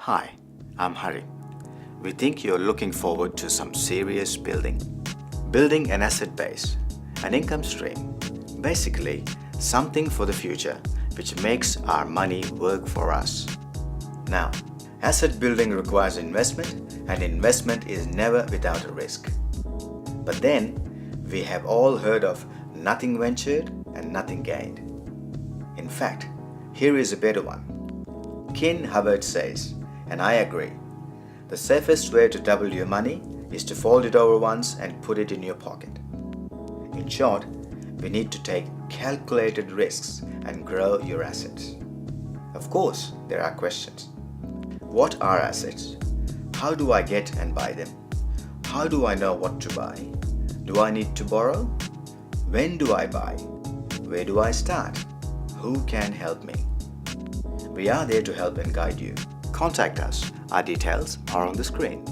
Hi, I'm Hari. We think you're looking forward to some serious building. Building an asset base, an income stream. Basically, something for the future which makes our money work for us. Now, asset building requires investment, and investment is never without a risk. But then, we have all heard of nothing ventured and nothing gained. In fact, here is a better one. Ken Hubbard says, and I agree, the safest way to double your money is to fold it over once and put it in your pocket. In short, we need to take calculated risks and grow your assets. Of course, there are questions. What are assets? How do I get and buy them? How do I know what to buy? Do I need to borrow? When do I buy? Where do I start? Who can help me? We are there to help and guide you. Contact us. Our details are on the screen.